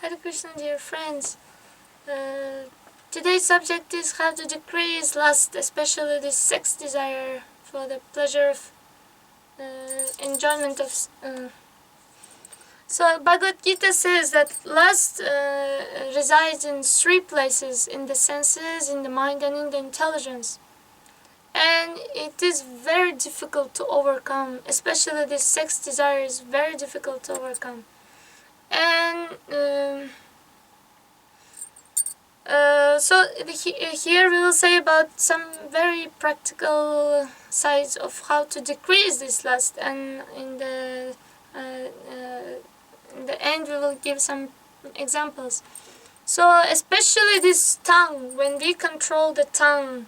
Hare Krishna, dear friends. Today's subject is how to decrease lust, especially the sex desire for the pleasure of enjoyment of. So Bhagavad Gita says that lust resides in three places: in the senses, in the mind, and in the intelligence. And it is very difficult to overcome, especially this sex desire is very difficult to overcome. And here we will say about some very practical sides of how to decrease this lust, and in the end we will give some examples. So especially this tongue, when we control the tongue,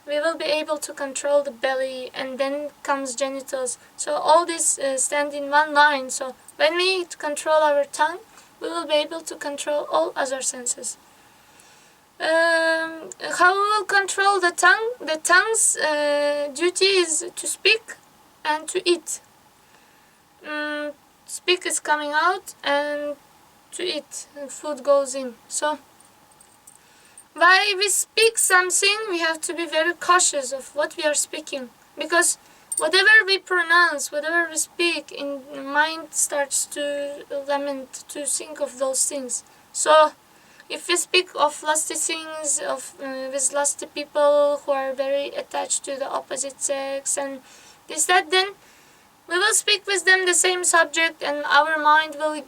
we will be able to control the belly, and then comes genitals. So all this stand in one line. So when we control our tongue, we will be able to control all other senses. How we will control the tongue? The tongue's duty is to speak and to eat. Speak is coming out, and to eat, food goes in. So while we speak something, we have to be very cautious of what we are speaking, because whatever we pronounce, whatever we speak, in mind starts to lament, to think of those things. So if we speak of lusty things, with lusty people who are very attached to the opposite sex and this, that, then we will speak with them the same subject, and our mind will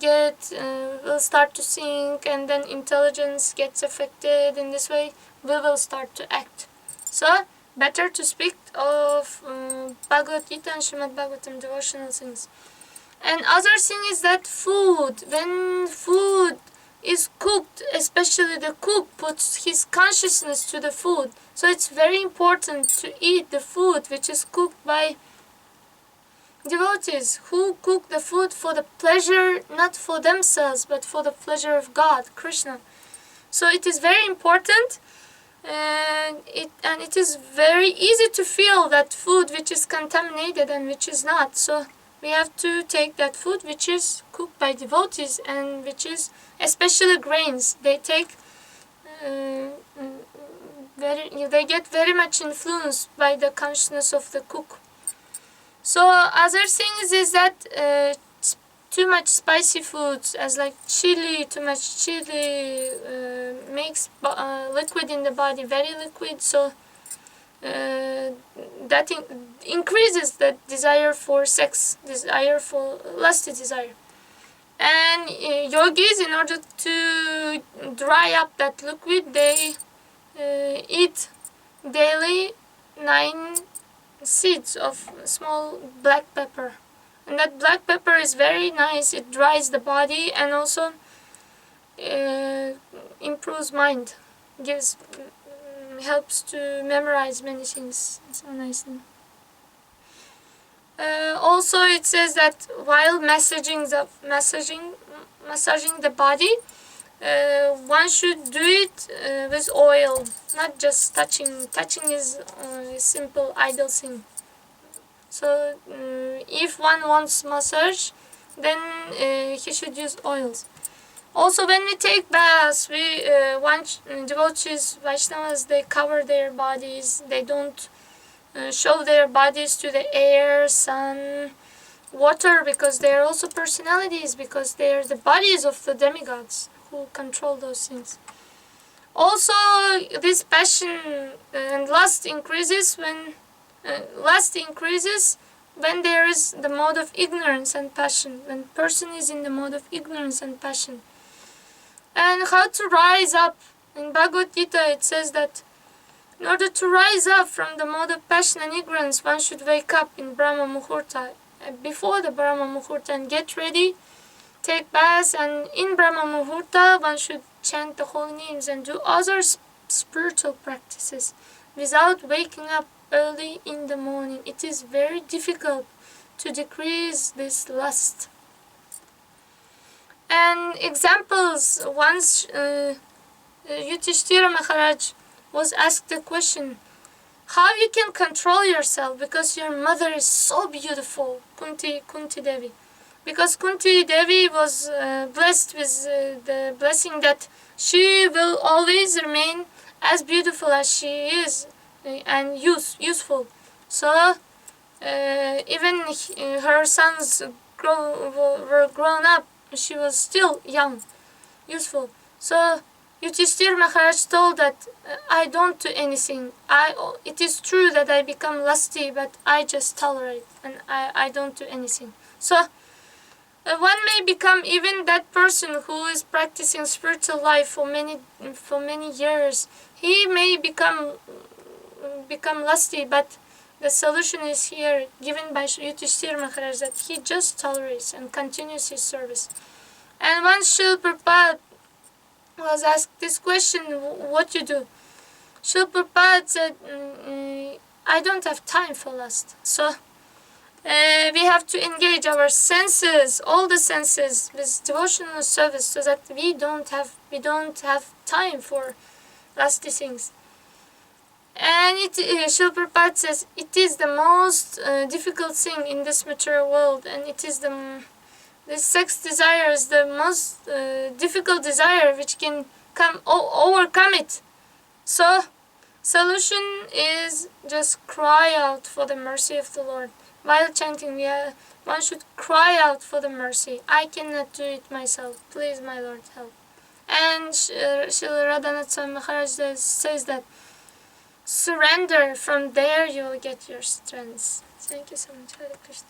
start to think, and then intelligence gets affected. In this way, we will start to act. So, better to speak of Bhagavad Gita and Srimad Bhagavatam devotional things. And other thing is that food, when food is cooked, especially the cook puts his consciousness to the food. So it's very important to eat the food which is cooked by devotees who cook the food for the pleasure, not for themselves, but for the pleasure of God, Krishna. So it is very important, and it is very easy to feel that food which is contaminated and which is not. So we have to take that food which is cooked by devotees, and which is especially grains. They take they get very much influenced by the consciousness of the cook. So other things is that too much spicy foods, as like chili, too much chili makes liquid in the body very liquid. So that increases the desire for sex, desire for lusty desire. And yogis, in order to dry up that liquid, they eat daily 9 seeds of small black pepper. And that black pepper is very nice. It dries the body and also improves mind, helps to memorize many things so nicely. Also, it says that while massaging the body, one should do it with oil, not just touching. Touching is a simple idle thing. So if one wants massage, then he should use oils. Also, when we take baths, devotees, Vaishnavas, they cover their bodies. They don't show their bodies to the air, sun, water, because they are also personalities, because they are the bodies of the demigods who control those things. Also, this passion and lust increases when there is the mode of ignorance and passion, when person is in the mode of ignorance and passion. And how to rise up? In Bhagavad Gita it says that in order to rise up from the mode of passion and ignorance, one should wake up in Brahma Muhurta, before the Brahma Muhurta, and get ready, take baths, and in Brahma Muhurta one should chant the holy names and do other spiritual practices without waking up early in the morning. It is very difficult to decrease this lust. And examples, once Yudhishthira Maharaj was asked the question, how you can control yourself because your mother is so beautiful, Kunti Devi. because Kunti Devi was blessed with the blessing that she will always remain as beautiful as she is and useful. So even her sons were grown up, she was still young, useful. So Yudhishthir Maharaj told that I don't do anything. It is true that I become lusty, but I just tolerate and I don't do anything. So one may become even that person who is practicing spiritual life for many years. He may become lusty, but the solution is here given by Yudhishthir Maharaj, that he just tolerates and continues his service. And once Srila Prabhupada was asked this question, what you do? Srila Prabhupada said, I don't have time for lust. So we have to engage our senses, all the senses, with devotional service, so that we don't have time for lusty things. And Srila Prabhupada says it is the most difficult thing in this material world, and it is this sex desire is the most difficult desire which can overcome it. So solution is just cry out for the mercy of the Lord. While chanting, one should cry out for the mercy. I cannot do it myself. Please, my Lord, help. And Srila Radhanath Swami Maharaj says that surrender, from there you will get your strength. Thank you so much. Hare Krishna.